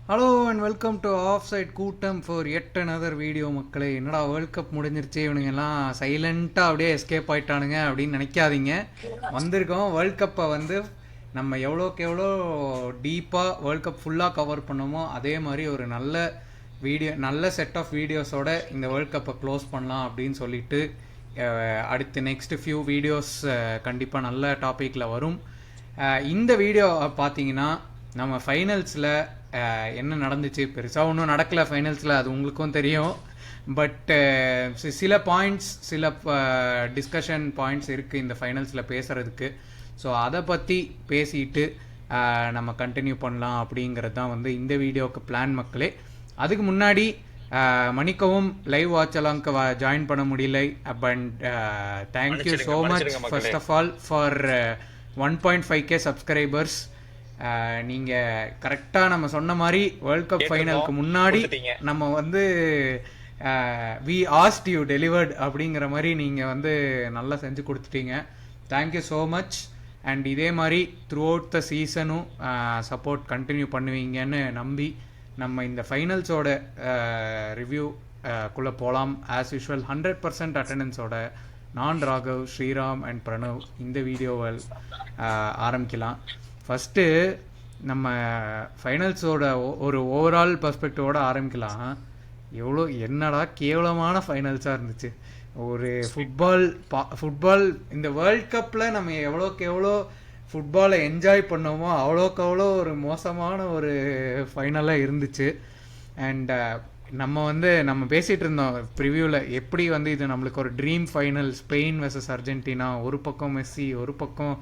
Hello and welcome to off side கூட்டம் for yet another video. மக்களே, என்னடா world cup முடிஞ்சிருச்சு, இவனுங்க எல்லாம் சைலண்ட்டாக அப்படியே எஸ்கேப் ஆயிட்டானுங்க அப்படின்னு நினைக்காதீங்க. வந்திருக்கோம் வேர்ல்ட் கப்பை வந்து நம்ம எவ்வளோக்கு எவ்வளோ டீப்பாக வேர்ல்ட் கப் ஃபுல்லாக கவர் பண்ணோமோ அதே மாதிரி ஒரு நல்ல செட் ஆஃப் வீடியோஸோட இந்த வேர்ல்ட் கப்பை க்ளோஸ் பண்ணலாம் அப்படின்னு சொல்லிட்டு அடுத்து நெக்ஸ்ட் ஃபியூ வீடியோஸ் கண்டிப்பாக நல்ல டாப்பிக்கில் வரும். இந்த வீடியோ பார்த்தீங்கன்னா நம்ம ஃபைனல்ஸில் என்ன நடந்துச்சு, பெருசாக ஒன்றும் நடக்கலை ஃபைனல்ஸில், அது உங்களுக்கும் தெரியும். பட் சில பாயிண்ட்ஸ், சில டிஸ்கஷன் பாயிண்ட்ஸ் இருக்குது இந்த ஃபைனல்ஸில் பேசுகிறதுக்கு. ஸோ அதை பற்றி பேசிட்டு நம்ம கண்டினியூ பண்ணலாம் அப்படிங்கிறது தான் வந்து இந்த வீடியோவுக்கு பிளான் மக்களே. அதுக்கு முன்னாடி மணிக்கவும் லைவ் வாட்ச் அலாங்க்கு ஜாயின் பண்ண முடியல. But thank you so much first of all for 1.5K subscribers. நீங்கள் கரெக்டாக நம்ம சொன்ன மாதிரி வேர்ல்ட் கப் ஃபைனலுக்கு முன்னாடி நம்ம வந்து வி ஆஸ்ட் யூ டெலிவர்ட் அப்படிங்கிற மாதிரி நீங்கள் வந்து நல்லா செஞ்சு கொடுத்துட்டீங்க. Thank you so much. அண்ட் இதே மாதிரி த்ரூ அவுட் த சீசனும் சப்போர்ட் கண்டினியூ பண்ணுவீங்கன்னு நம்பி நம்ம இந்த ஃபைனல்ஸோட ரிவ்யூ குள்ளே போகலாம். ஆஸ் யூஷுவல் 100% அட்டண்டன்ஸோட நான் ராகவ், ஸ்ரீராம் அண்ட் பிரணவ் இந்த வீடியோவை ஆரம்பிக்கலாம். ஃபஸ்ட்டு நம்ம ஃபைனல்ஸோட ஒரு ஓவரால் பர்ஸ்பெக்டிவோட ஆரம்பிக்கலாம். என்னடா கேவலமான ஃபைனல்ஸாக இருந்துச்சு. ஒரு ஃபுட்பால் இந்த வேர்ல்ட் கப்பில் நம்ம எவ்வளோக்கு எவ்வளோ ஃபுட்பாலை என்ஜாய் பண்ணோமோ அவ்வளோக்கு அவ்வளோ ஒரு மோசமான ஒரு ஃபைனலாக இருந்துச்சு. அண்ட் நம்ம பேசிகிட்டு இருந்தோம் ப்ரிவியூவில், எப்படி வந்து இது நம்மளுக்கு ஒரு dream final, Spain versus Argentina, ஒரு பக்கம் மெஸ்ஸி, ஒரு பக்கம்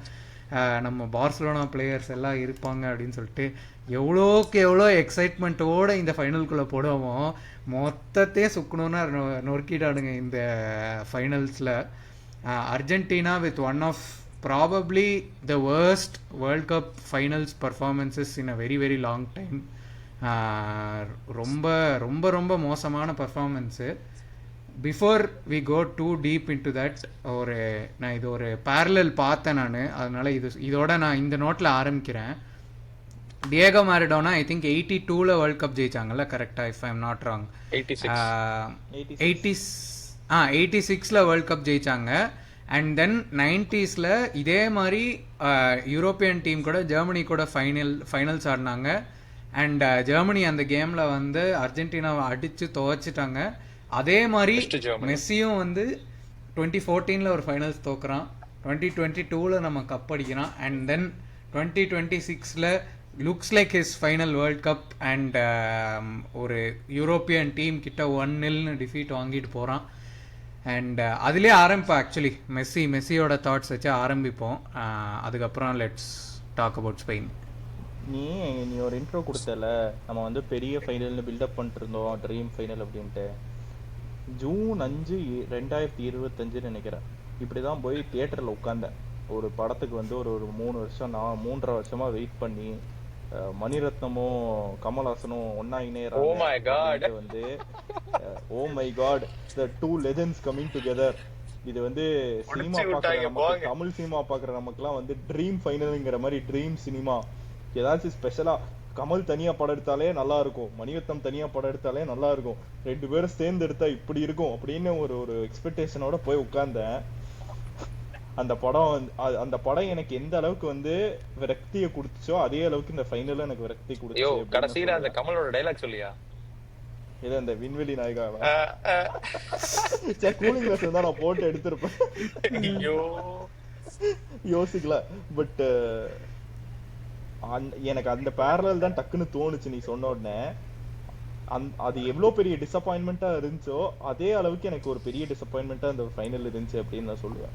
நம்ம பார்சலோனா பிளேயர்ஸ் எல்லாம் இருப்பாங்க அப்படின்னு சொல்லிட்டு எவ்வளோக்கு எவ்வளோ எக்ஸைட்மெண்ட்டோடு இந்த ஃபைனலுக்குள்ளே போடுவோம். மொத்தத்தையே சுக்கணுன்னா நொறுக்கிட்டாடுங்க இந்த ஃபைனல்ஸில். Argentina with one of probably the worst world cup finals performances in a very very long time. ரொம்ப ரொம்ப ரொம்ப மோசமான performance. Before we go too deep into that, நான் இது ஒரு பேரலல் பார்த்தேன் நான், அதனால் இதோட நான் இந்த நோட்டில் ஆரம்பிக்கிறேன். டியேகோ மாரடோனா ஐ திங்க் 82ல் வேர்ல்ட் கப் ஜெயிச்சாங்கல்ல, கரெக்டாக if I am not wrong. 86ல் வேர்ல்ட் கப் ஜெயிச்சாங்க. அண்ட் தென் 90ஸ்ல இதே மாதிரி யூரோப்பியன் டீம் கூட ஜெர்மனி கூட ஃபைனல்ஸ் ஆடினாங்க. அண்ட் ஜெர்மனி அந்த கேமில் வந்து அர்ஜென்டினாவை அடித்து துவைச்சிட்டாங்க. அதே மாதிரி மெஸ்ஸியும் வந்து 2014ல் ஒரு ஃபைனல்ஸ் தோக்குறான், 2022ல் நம்ம கப் அடிக்கிறான். அண்ட் தென் 2026ல் looks like his final world cup. And ஒரு யூரோப்பியன் டீம் கிட்ட 1-0 டிஃபீட் வாங்கிட்டு போகிறான். அண்ட் அதுலேயே ஆரம்பிப்போம். ஆக்சுவலி மெஸ்ஸியோட தாட்ஸ் வச்சு ஆரம்பிப்போம். அதுக்கப்புறம் லெட்ஸ் டாக் அபவுட் ஸ்பெயின். நீ ஒரு இன்ட்ரோ கொடுத்தல, நம்ம வந்து பெரிய ஃபைனல்னு பில்டப் பண்ணிட்டு இருந்தோம், ட்ரீம் ஃபைனல் அப்படின்ட்டு. ஜூன் 5, 2025 நினைக்கிறேன், இப்படிதான் போய் தியேட்டர்ல உட்காந்தேன். ஒரு படத்துக்கு வந்து ஒரு 3.5 வருஷமா வெயிட் பண்ணி மணிரத்னமும் கமல்ஹாசனும் ஒன்னா இணையறாங்க வந்து. Oh my God, the two legends coming together. இது வந்து சினிமா பாக்குற நமக்கு, தமிழ் சினிமா பாக்குற நமக்குலாம் வந்து ட்ரீம் ஃபைனல்ங்கிற மாதிரி ட்ரீம் சினிமா. ஏதாச்சும் ஸ்பெஷலா கமல் தனியா படம் எடுத்தாலே நல்லா இருக்கும், மணிரத்னம் தனியா படம் எடுத்தாலே நல்லா இருக்கும், 2 பேரும் சேர்ந்து எடுத்தா இப்படி இருக்கும் அப்படின்னு ஒரு எக்ஸ்பெக்டேஷனோட போய் உட்கார்ந்தேன். அந்த படம் எனக்கு எந்த அளவுக்கு வந்து விரக்தியை கொடுத்துச்சோ அதே அளவுக்கு இந்த ஃபைனல்ல எனக்கு விரக்தி கொடுத்துச்சு. கடைசியில அந்த கமலோட டைலாக் சொல்லியா, இது அந்த விண்வெளி நாயகாவா கூலிங் கிளாஸ் தான் நான் போட்டு எடுத்திருப்பேன், யோசிக்கல. பட் எனக்கு அந்த பேரலல் தான் டக்குன்னு தோணுச்சு நீ சொன்ன உடனே. அது எவ்வளவு பெரிய டிசப்பாயின்மெண்டா இருந்துச்சோ அதே அளவுக்கு எனக்கு ஒரு பெரிய டிசப்பாயின்மெண்டா அந்த ஃபைனல் இருந்துச்சு அப்படின்னு நான் சொல்லுவேன்.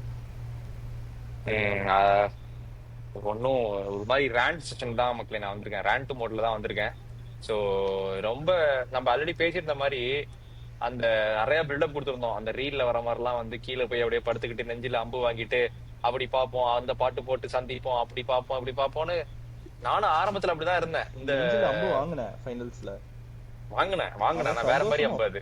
ஒன்னும் ஒரு மாதிரி ரேண்ட் செஷன் தான் மக்களே, நான் வந்திருக்கேன், ரேண்ட் மோட்ல தான் வந்திருக்கேன். ஸோ ரொம்ப நம்ம ஆல்ரெடி பேசியிருந்த மாதிரி அந்த நிறைய பில்டப் கொடுத்துருந்தோம். அந்த ரீல்ல வர மாதிரிலாம் வந்து கீழே போய் அப்படியே படுத்துக்கிட்டு நெஞ்சில அம்பு வாங்கிட்டு அப்படி பார்ப்போம், அந்த பாட்டு போட்டு சந்திப்போம், அப்படி பார்ப்போம் அப்படி பார்ப்போம்னு நானும் ஆரம்பத்துல அப்படிதான் இருந்தேன். இந்த அம்பு வாங்கினேன் ஃபைனல்ஸ்ல, வாங்கினேன் நான் வேற மாதிரி அம்பு.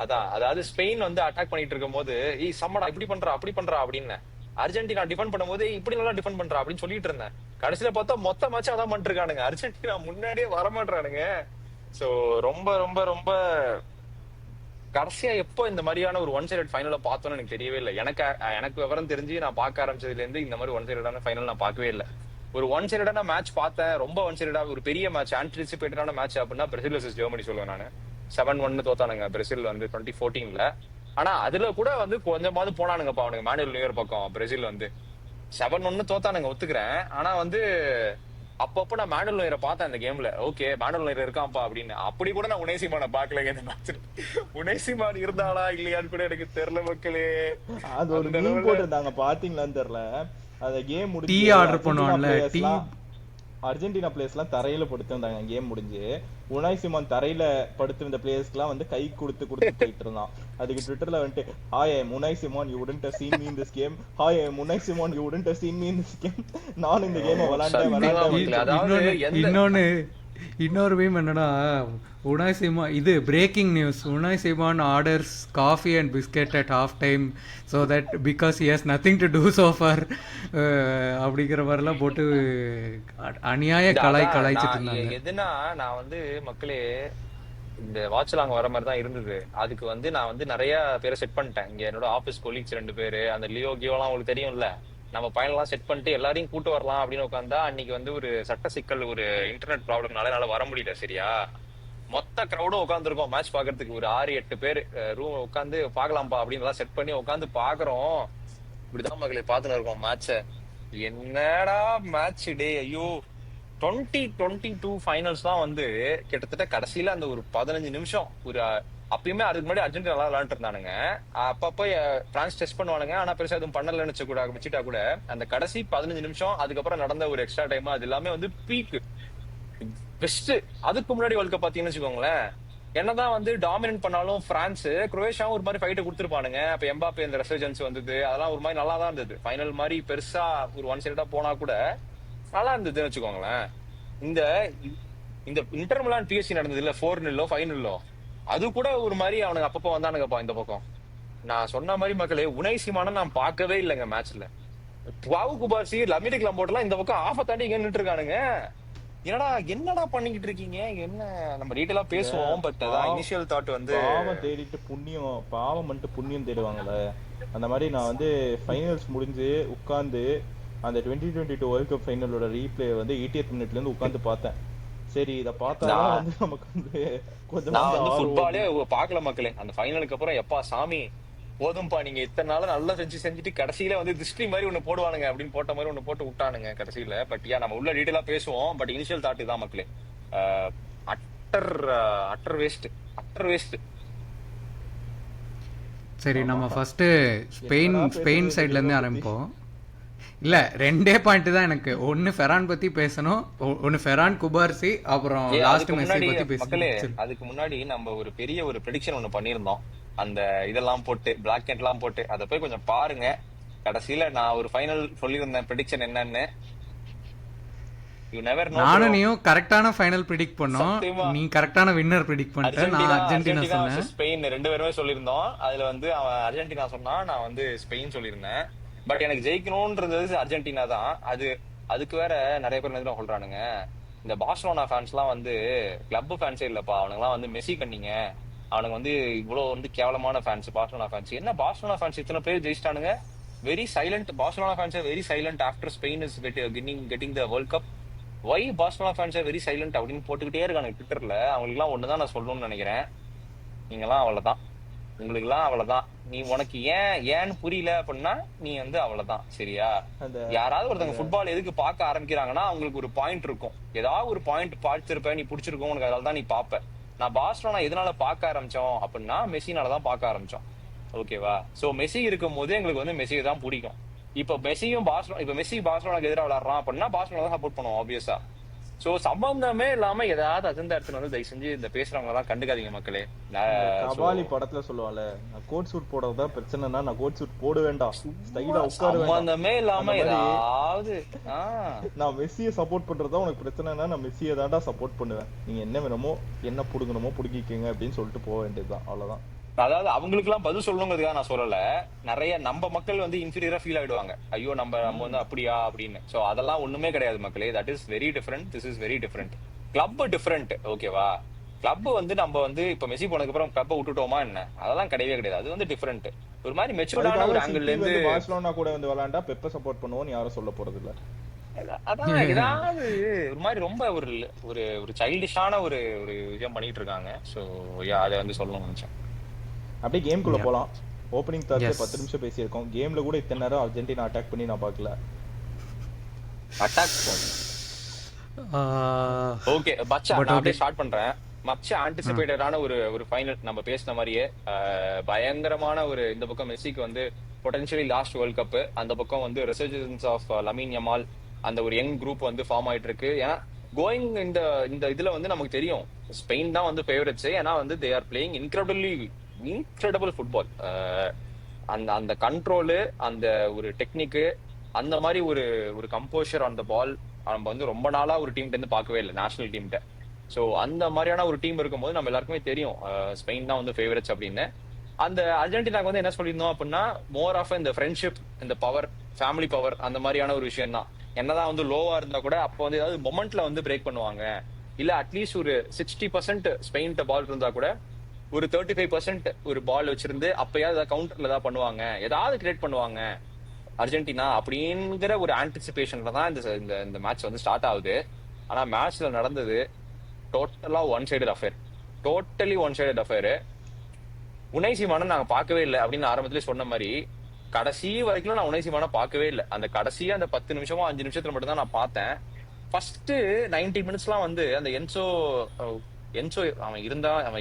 அதான், அதாவது ஸ்பெயின் வந்து அட்டாக் பண்ணிட்டு இருக்கும் போது சம்மடா இப்படி பண்றா அப்படி பண்றா அப்படின்னு, அர்ஜென்டினா டிஃபெண்ட் பண்ணும்போது இப்படி நல்லா டிஃபெண்ட் பண்றா அப்படின்னு சொல்லிட்டு இருந்தேன். கடைசியில பார்த்தா மொத்த மேட்ச் அதான் பண்ணிட்டு இருக்கானுங்க. அர்ஜென்டினா முன்னாடியே வரமாட்டானுங்க. சோ ரொம்ப ரொம்ப ரொம்ப கடைசியா எப்போ இந்த மாதிரியான ஒரு ஒன் சைடட் ஃபைனல பார்த்தோன்னு எனக்கு தெரியவே இல்லை. எனக்கு விவரம் தெரிஞ்சு நான் பார்க்க ஆரம்பிச்சதுல இருந்து இந்த மாதிரி ஒன் சைடடான ஃபைனல் நான் பார்க்கவே இல்லை. ஒரு ஒன் சைடடான மேட்ச் பார்த்தேன், ரொம்ப ஒன் சைடடா ஒரு பெரிய மேட்ச், ஆன்டிசிபேட்டடான மேட்ச் அப்படின்னா பிரேசில் வர்சஸ் ஜெர்மனி சொல்லுவேன் நான். 7-1 தோத்தானுங்க பிரேசில் வந்து 2014ல. ஆனா அதுல கூட வந்து கொஞ்சமாவது போனானுங்கப்பா அவனுங்க மேனுவல் நியூயர் பக்கம். பிரேசில் வந்து 7-1 தோத்தானுங்க ஒத்துக்கிறேன். ஆனா வந்து அப்பப்போ நான் மேனுவல் நோயரை பார்த்தேன் அந்த கேம்ல. ஓகே மேனுவல் நோயர் இருக்கான்ப்பா அப்படின்னு. அப்படி கூட நான் உனேசிமான பாக்கலங்க இந்த மேட்ச். உனேசிமான் இருந்தாளா இல்லையான்னு கூட எனக்கு தெரியல மக்களே. அது ஒரு மீம் போட்டிருந்தாங்க பாத்தீங்களான்னு தெரியல. அந்த கேம் டீ முடிஞ்சு ஆர்டர் பண்ணுவான்ல, டீ அர்ஜென்டினா பிளேயர்ஸ் எல்லாம் தரையில படுத்திருந்தாங்க கேம் முடிஞ்சு. உனாய் சிமான் தரையில படுத்திருந்த பிளேயர்ஸ்க்கு எல்லாம் வந்து கை கொடுத்து போயிட்டு இருந்தான். அதுக்கு ட்விட்டர்ல வந்துட்டு hi I am Unai Simon, you wouldn't have seen me in this game. Hi I am Unai Simon, you wouldn't have seen me in this game. நான் இந்த கேமை விளையாண்டேன். இன்னொரு மீம் என்னன்னா, உனாய் சிமா இது breaking news, Unai Simon orders coffee and biscuit at half time so that because he has nothing to do so far அப்படிங்கிற மாதிரிலாம் போட்டு அநியாய கலாய்ச்சிட்டு இருந்தாங்க. எதுனா நான் வந்து மக்களே இந்த வாட்ச்லாங் வர மாதிரி தான் இருந்தது. அதுக்கு வந்து நான் வந்து நிறைய பேரை செட் பண்ணிட்டேன். இங்க என்னோட ஆபீஸ் கொலீக்ஸ் 2 பேரு, அந்த லியோ கியோலாம் உங்களுக்கு தெரியும்ல, நம்ம பையன்லாம் செட் பண்ணிட்டு எல்லாரையும் கூட்டு வரலாம் அப்படின்னு உட்காந்தா அன்னைக்கு வந்து ஒரு சட்ட சிக்கல், ஒரு இன்டர்நெட் ப்ராப்ளம்னால என்னால வர முடியல. சரியா, மொத்த கிரௌடும் உட்காந்துருக்கோம் மேட்ச் பாக்குறதுக்கு. ஒரு 6-8 பேர் ரூம் உட்காந்து பாக்கலாம்பா அப்படின்னு எல்லாம் செட் பண்ணி உட்காந்து பாக்குறோம். இப்படிதான் மகளே பாத்துன்னு இருக்கோம் மேட்ச. என்னடா மேட்ச் டே, ஐயோ 2022 ஃபைனல்ஸ் தான் வந்து கிட்டத்தட்ட கடைசியில அந்த ஒரு 15 நிமிஷம் ஒரு அப்பயுமே அதுக்கு முன்னாடி அர்ஜென்டினா நல்லா விளையாண்டு இருந்தானுங்க. அப்பப்போ பிரான்ஸ் டெஸ்ட் பண்ணுவானுங்க, ஆனா பெருசா எதுவும் பண்ணலன்னு வச்சுட்டா கூட அந்த கடைசி 15 நிமிஷம் அதுக்கப்புறம் நடந்த ஒரு எக்ஸ்ட்ரா டைம் அது எல்லாமே வந்து பீக் பெஸ்ட். அதுக்கு முன்னாடி வேர்ல்ட் கப் பாத்தீங்கன்னு வச்சுக்கோங்களேன், என்னதான் வந்து டாமினேட் பண்ணாலும் பிரான்ஸ் குரோவேஷியாவும் ஒரு மாதிரி ஃபைட்டை கொடுத்துருப்பானுங்க. அப்ப எம்பாப்பே இந்த ரெசர்ஜன்ஸ் வந்தது, அதெல்லாம் ஒரு மாதிரி நல்லா தான் இருந்தது. ஃபைனல் மாதிரி பெருசா ஒரு ஒன் சைடா போனா கூட நல்லா இருந்ததுன்னு வச்சுக்கோங்களேன். இந்த இந்த இன்டர் மிலான் பிஎஸ்சி நடந்தது இல்ல 4-0 5-0, அது கூட ஒரு மாதிரி அவனுக்கு அப்பப்போ வந்தானுங்கப்பா இந்த பக்கம். நான் சொன்ன மாதிரி மக்களே உனாய் சிமானை நான் பார்க்கவே இல்லைங்க மேட்ச்ல. பாவு குபார்சி லமிடிக் லம்போட்டெல்லாம் இந்த பக்கம் ஆஃப தாண்டி இங்க நின்று இருக்கானுங்க. என்னடா பண்ணிக்கிட்டு இருக்கீங்க என்ன? நம்ம டீட்டெயிலா பேசுவோம். பட் அதான் இனிஷியல் தாட் வந்து பாவம் தேடிட்டு புண்ணியம், பாவம் பண்ணிட்டு புண்ணியம் தேடுவாங்கல்ல, அந்த மாதிரி நான் வந்து ஃபைனல்ஸ் முடிஞ்சு உட்கார்ந்து அந்த 2022 வேர்ல்ட் கப் ஃபைனலோட ரீப்ளே வந்து 80th மினிட்ல இருந்து உட்கார்ந்து பார்த்தேன். சரி இத பார்த்தா வந்து நமக்கு வந்து கொஞ்சம் நான் வந்து ஃபுட்பாலே பார்க்கல மக்களே. அந்த ஃபைனலுக்கு அப்புறம் எப்பா சாமி போதும்பா, நீங்க இத்தனை நாள் நல்லா செஞ்சுட்டு கடைசியில வந்து திருஷ்டி மாதிரி ஒண்ணு போடுவானுங்க அப்படின்னு போட்ட மாதிரி ஒண்ணு போட்டு விட்டானுங்க கடைசியில. பட் நம்ம உள்ள டீட்டெயிலா பேசுவோம். பட் இனிஷியல் தாட் தான் மக்களே, அட்டர் வேஸ்ட். சரி, நம்ம ஃபர்ஸ்ட் ஸ்பெயின் சைட்ல இருந்து ஆரம்பிப்போம். இல்ல 2 பாயிண்ட் தான் எனக்கு. ஒன்னு ஃபெரான் பத்தி பேசணும், ஒன்னு ஃபெரான் குபார்சி, அப்புறம் லாஸ்ட் மெஸ்ஸி பத்தி பேசணும். அதுக்கு முன்னாடி நம்ம ஒரு பெரிய ஒரு ப்ரெடிக்ஷன் ஒன்னு பண்ணிருந்தோம். அந்த இதெல்லாம் போட்டு பிளாக் அண்ட் எல்லாம் போட்டு அதை போய் கொஞ்சம் பாருங்க. கடைசியில நான் ஒரு ஃபைனல் சொல்லியிருந்தேன் ப்ரெடிக்ஷன் என்னன்னு. நானும் நீயும் கரெக்டான ஃபைனல் ப்ரெடிக்ட் பண்ணோம். நீ கரெக்டான வின்னர் ப்ரெடிக்ட் பண்ணிட்ட. நான் அர்ஜென்டினா சொன்னேன், ஸ்பெயின் 2 பேருமே சொல்லியிருந்தோம். அதுல வந்து அவன் அர்ஜென்டினா சொன்னா, நான் வந்து ஸ்பெயின் சொல்லியிருந்தேன். பட் எனக்கு ஜெயிக்கணும்ன்றது அர்ஜென்டினா தான். அதுக்கு வேற நிறைய பேர் என்ன சொல்றானுங்க, இந்த பார்சலோனா ஃபேன்ஸ் எல்லாம் வந்து கிளப் ஃபேன்ஸே இல்லப்பா, அவனுங்க எல்லாம் வந்து மெஸ்ஸி கண்ணீங்க, அவனுக்கு வந்து இவ்வளவு வந்து கேவலமான ஃபேன்ஸ் பார்சலோனா ஃபேன்ஸ். என்ன பார்சலோனா ஃபேன்ஸ் இத்தனை பேர் ஜெயிச்சிட்டானுங்க? Very silent. Barcelona fans very silent after Spain is getting the world cup. Why Barcelona fans very silent அப்படின்னு போட்டுக்கிட்டே இருக்காங்க ட்விட்டர்ல. அவங்களுக்கு எல்லாம் ஒண்ணுதான் நான் சொல்லணும்னு நினைக்கிறேன், நீங்கெல்லாம் அவ்வளவுதான், உங்களுக்கு எல்லாம் அவ்வளவுதான். நீ உனக்கு ஏன்னு புரியல அப்படின்னா நீ வந்து அவ்வளவுதான். சரியா, யாராவது ஒருத்தவங்க ஃபுட்பால் எதுக்கு பார்க்க ஆரம்பிக்கிறாங்கன்னா அவங்களுக்கு ஒரு பாயிண்ட் இருக்கும், ஏதாவது ஒரு பாயிண்ட் பார்த்திருப்ப, நீ பிடிச்சிருக்கோம் உனக்கு, அதனால தான் நீ பாப்ப. நான் பார்சலோனா எதனால பார்க்க ஆரம்பிச்சோம் அப்படின்னா மெஸ்ஸினாலதான் பார்க்க ஆரம்பிச்சோம். ஓகேவா? சோ மெஸ்ஸி இருக்கும் போது எங்களுக்கு வந்து மெஸ்ஸியை தான் பிடிக்கும். இப்ப மெஸ்ஸி பார்சலோனாக்கு எதிராக விளையாடுறான் அப்படின்னா பார்சலோனா தான் சப்போர்ட் பண்ணுவோம் ஆப்வியஸா. சோ சம்பந்தமே இல்லாம ஏதாவது அஜெண்டா எடுத்துட்டு வந்து தயவு செஞ்சு இந்த பேசுறவங்க எல்லாம் கண்டுக்காதீங்க மக்களே. கபாலி படத்துல சொல்லுவாங்கல்ல, நான் கோட் சூட் போடுறதா பிரச்சனைனா நான் கோட் சூட் போட வேண்டாம், ஸ்டைலா உட்கார வேண்டாம், சம்பந்தமே இல்லாம ஏதாவது நான் மெஸ்ஸியை சப்போர்ட் பண்றதா உனக்கு பிரச்சனைனா நான் மெஸ்ஸியை தான்டா சப்போர்ட் பண்ணுவேன், நீங்க என்ன வேணுமோ என்ன புடுங்கணுமோ புடுங்கிக்கங்க அப்படின்னு சொல்லிட்டு போக வேண்டியதுதான், அவ்வளவுதான். அதாவது அவங்களுக்கு எல்லாம் பதில் சொல்லணுங்கிறதுக்காக நான் சொல்லல. நிறைய நம்ம மக்கள் வந்து இன்ஃபீரியரா ஃபீல் ஆயிடுவாங்க, ஐயோ நம்ம நம்ம வந்து அப்படியா அப்படின்னு. சோ அதெல்லாம் ஒண்ணுமே கிடையாது மக்களே. That is very different, this is very different. Club different, ஓகேவா? கிளப் வந்து நம்ம வந்து இப்ப மெஸ்ஸி போனதுக்கு அப்புறம் கிளப்பை விட்டுட்டோமா என்ன, அதெல்லாம் கிடையவே கிடையாது. அது வந்து டிஃபரெண்ட், ஒரு மாதிரி மெச்சூர்டான ஒரு ஆங்கிள் இருந்து. பார்சிலோனா கூட வந்து விளையாண்டா பெப்ப சப்போர்ட் பண்ணுவோம்னு யாரும் சொல்ல போறது இல்ல. அதான் ஏதாவது ஒரு மாதிரி ரொம்ப ஒரு ஒரு ஒரு சைல்டிஷான ஒரு ஒரு விஷயம் பண்ணிட்டு இருக்காங்க. சோ அதை வந்து சொல்லணும்னு நினைச்சேன். அப்படியே கேம்குள்ள Yeah. போலாம். Opening Thursday Yes. 10 நிமிஷம் பேசியிருக்கோம். கேம்ல கூட இத்தனை நேரம் அர்ஜென்டினா அட்டாக் பண்ணி நான் பார்க்கல. அட்டாக் ஓகே மச்சா, But நான் okay. அப்படியே ஸ்டார்ட் பண்றேன். மச்சா ஆன்டிசிபேட்டடான ஒரு ஒரு ஃபைனல் நம்ம பேசின மாதிரியே பயங்கரமான ஒரு, இந்த பக்கம் மெஸ்ஸிக்கு வந்து பொட்டன்ஷியலி லாஸ்ட் வேர்ல்ட் கப், அந்த பக்கம் வந்து ரெசர்ஜன்ஸ் ஆஃப் லமீன் யமால், அந்த ஒரு யங் குரூப் வந்து ஃபார்ம் ஆயிட்டு இருக்கு. ஏன்னா கோயிங் இந்த இந்த இதுல வந்து நமக்கு தெரியும் ஸ்பெயின் தான் வந்து ஃபேவரட்ஸ். ஏன்னா வந்து they are playing incredible football. அந்த அந்த கண்ட்ரோலு, அந்த ஒரு டெக்னிக்கு, அந்த மாதிரி ஒரு ஒரு கம்போஷர் ஆன் த பால் நம்ம வந்து ரொம்ப நாளா ஒரு டீம்கிட்ட இருந்து பார்க்கவே இல்லை, நேஷனல் டீம்கிட்ட. ஸோ அந்த மாதிரியான ஒரு டீம் இருக்கும்போது நம்ம எல்லாருக்குமே தெரியும் ஸ்பெயின் தான் வந்து ஃபேவரட்ஸ் அப்படின்னு. அந்த அர்ஜென்டினாக்கு வந்து என்ன சொல்லியிருந்தோம் அப்படின்னா, மோர் ஆஃப் இந்த ஃப்ரெண்ட்ஷிப், இந்த பவர், ஃபேமிலி பவர், அந்த மாதிரியான ஒரு விஷயம் தான். என்னதான் வந்து லோவா இருந்தா கூட அப்போ வந்து ஏதாவது மொமெண்ட்ல வந்து பிரேக் பண்ணுவாங்க. இல்ல அட்லீஸ்ட் ஒரு 60% ஸ்பெயின்ட்ட பால் இருந்தா கூட ஒரு 35% ஒரு பால் வச்சிருந்து அப்பயாவது கவுண்டர்ல ஏதாவது பண்ணுவாங்க, ஏதாவது கிரியேட் பண்ணுவாங்க அர்ஜென்டினா அப்படிங்கிற ஒரு ஆன்டிசிபேஷன்ல தான் இந்த இந்த மேட்ச் வந்து ஸ்டார்ட் ஆகுது. ஆனா மேட்ச்ல நடந்தது டோட்டலா one sided affair, totally one sided affair. உனை சீமானை நாங்க பார்க்கவே இல்லை அப்படின்னு ஆரம்பத்திலே சொன்ன மாதிரி, கடைசி வரைக்கும் நான் உனை சீமானை பார்க்கவே இல்லை. அந்த கடைசியா அந்த 10 நிமிஷமோ 5 நிமிஷத்துல மட்டும் தான் நான் பார்த்தேன். ஃபர்ஸ்ட் 90 மினிட்ஸ்லாம் வந்து அந்த என்சோ அவன்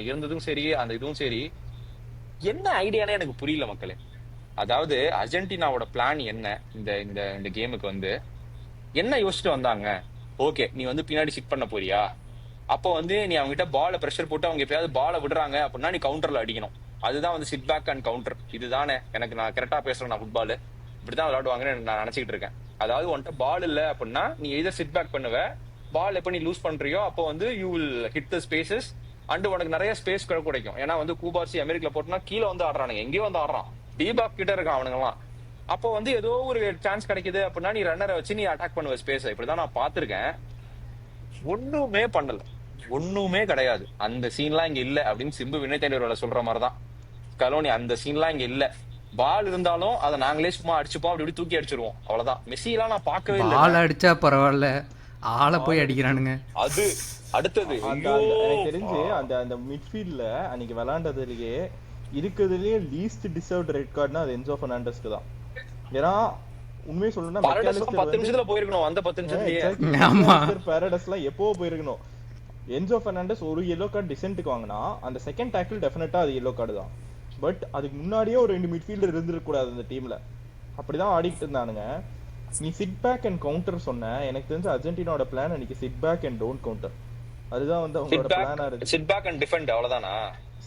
இருந்ததும் சரி, அந்த இதுவும் சரி, என்ன ஐடியானே எனக்கு புரியல மக்களே. அதாவது அர்ஜென்டினாவோட பிளான் என்ன இந்த இந்த இந்த கேமுக்கு வந்து என்ன யோசிச்சுட்டு வந்தாங்க? ஓகே, நீ வந்து பின்னாடி சிட் பண்ண போறியா, அப்போ வந்து நீ அவங்க கிட்ட பால பிரஷர் போட்டு அவங்க எப்பயாவது பால விடுறாங்க அப்படின்னா நீ கவுண்டர்ல அடிக்கணும். அதுதான் வந்து சிட் பேக் அண்ட் கவுண்டர். இதுதானே எனக்கு, நான் கரெக்டா பேசுறேன், நான் ஃபுட்பால் இப்படிதான் விளையாடுவாங்கன்னு நான் நினைச்சிட்டு இருக்கேன். அதாவது உன்கிட்ட பால் இல்ல அப்படின்னா நீ எதர் சிட் பேக் பண்ணுவ, பால் எப்ப நீ லூஸ் பண்றியோ அப்போ வந்து you will hit the spaces and உனக்கு நிறைய ஸ்பேஸ் கிடைக்கும். ஏன்னா வந்து கூபார்சி அமெரிக்கா போட்டோம்னா கீழே வந்து ஆடுறானுங்க, எங்கேயோ வந்து ஆடுறான், டிபாக் கிட்ட இருக்கான் அவனுங்க எல்லாம். அப்போ வந்து ஏதோ ஒரு சான்ஸ் கிடைக்குது அப்படின்னா நீ ரன்னரை வச்சு நீ அட்டாக் பண்ணுவ ஸ்பேஸ். இப்படிதான் நான் பாத்திருக்கேன். ஒண்ணுமே பண்ணல, ஒண்ணுமே கிடையாது. அந்த சீன்லாம் இங்க இல்ல அப்படின்னு சிம்பு வினய் தேண்டர் சொல்ற மாதிரிதான் கலோனி. அந்த சீன்லாம் இங்க இல்ல. பால் இருந்தாலும் அதை நாங்களே சும்மா அடிச்சுப்போம், அப்படி இப்படி தூக்கி அடிச்சிருவோம், அவ்வளவுதான். மெஸ்ஸி எல்லாம் நான் பார்க்கவே இல்லை. பால் அடிச்சா பரவாயில்ல, ஆளை போய் அடிக்கிறானுங்க. அது அடுத்தது எனக்கு தெரிஞ்சு அந்த அந்த மிட்ஃபீல்ட்ல அன்னைக்கு விளையாண்டதுலயே இருக்கிறதுலயே லீஸ்ட் டிசர்வ்ட் ரெட் கார்டுனா அது என்சோ பெர்னாண்டஸ்க்கு தான். ஏன்னா உண்மையை சொல்லணும்னா 10 நிமிஷத்துல போயிருக்கணும், அந்த 10 நிமிஷத்துலயே பாரடைஸ்லாம் எப்போ போயிருக்கணும். என்சோ பெர்னாண்டஸ் ஒரு yellow கார்டு டிசென்ட்டுக்கு வாங்கினா அந்த செகண்ட் டேக்கிள் டெஃபினட்டா அது yellow கார்டு தான். பட் அதுக்கு முன்னாடியே ஒரு 2 மிட்ஃபீல்டர் இருந்திருக்க கூடாது அந்த டீம்ல. அப்படிதான் ஆடிட்டு இருந்தானுங்க. நீ சிட் பேக் அண்ட் கவுண்டர் சொன்ன, எனக்கு தெரிஞ்ச அர்ஜென்டினாவோட பிளான் அன்னைக்கு sit back and don't counter. அதுதான் வந்து அவங்களோட பிளானா இருக்கு. சிட் பேக் அண்ட் டிஃபெண்ட், அவ்வளவுதானா?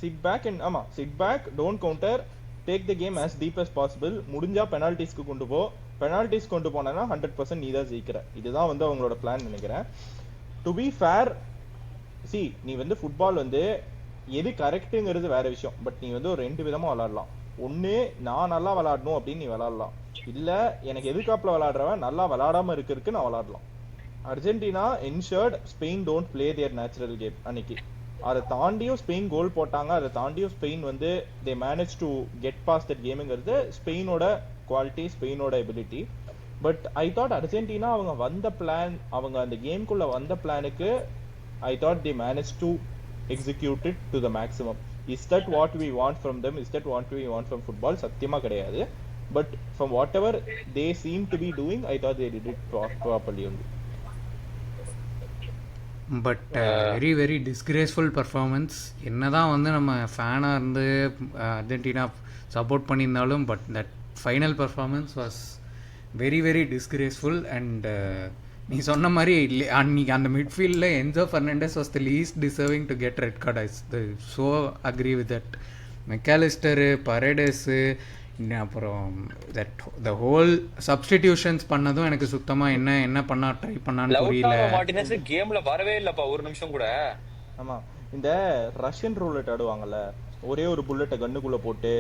சிட் பேக் அண்ட் ஆமா, sit back, don't counter, take the game as deep as possible. முடிஞ்சா பெனால்டிஸ்க்கு கொண்டு போ, பெனால்டிஸ் கொண்டு போனா 100% நீ தான் ஜெயிக்கிற. இதுதான் வந்து அவங்களோட பிளான் நினைக்கிறேன். டு பி ஃபேர், சி நீ வந்து ஃபுட்பால் வந்து எது கரெக்டுங்கிறது வேற விஷயம். பட் நீ வந்து ஒரு 2 விதமா விளையாடலாம். ஒண்ணு, நான் நல்லா விளையாடணும் அப்படின்னு நீ விளையாடலாம். இல்ல எனக்கு எதிர்காப்புல விளையாடுறவன் நல்லா விளையாடாம இருக்கிறதுக்கு நான் விளையாடலாம். Argentina ensured Spain don't play their natural game அன்னைக்கு. அதை தாண்டியும் ஸ்பெயின் கோல் போட்டாங்க, அதை தாண்டியும் ஸ்பெயின் வந்து they manage to get past that கேமுங்கிறது ஸ்பெயினோட குவாலிட்டி, ஸ்பெயினோட எபிலிட்டி. பட் ஐ தாட் அர்ஜென்டினா அவங்க வந்த பிளான், அவங்க அந்த கேம்குள்ள வந்த பிளானுக்கு I thought they managed to execute it to the maximum. Is that what we want from them? Is that what we want from football? சத்தியமா கிடையாது. But from whatever they seem to be doing, I thought they did it properly only. But very very disgraceful performance. என்னதான் வந்து நம்ம ஃபேனாக இருந்து Argentina support பண்ணியிருந்தாலும், but that final performance was very very disgraceful. And நீ சொன்ன மாதிரி அன்னைக்கு அந்த மிட்ஃபீல்டில் Enzo Fernandez was the least deserving to get red card. I so agree with that. MacAllister, Paredes, அப்புறம் தட் த ஹோல் சப்ஸ்டிடியூஷன்ஸ் பண்ணதும் எனக்கு சுத்தமாக என்ன பண்ணா ட்ரை பண்ணான்னு புரியல. கேம்ல வரவே இல்லப்பா ஒரு நிமிஷம் கூட. ஆமா, இந்த ரஷ்யன் ரூலெட் ஆடுவாங்கல்ல, ஒரே ஒரு புல்லட்டை கன்னுக்குள்ள போட்டு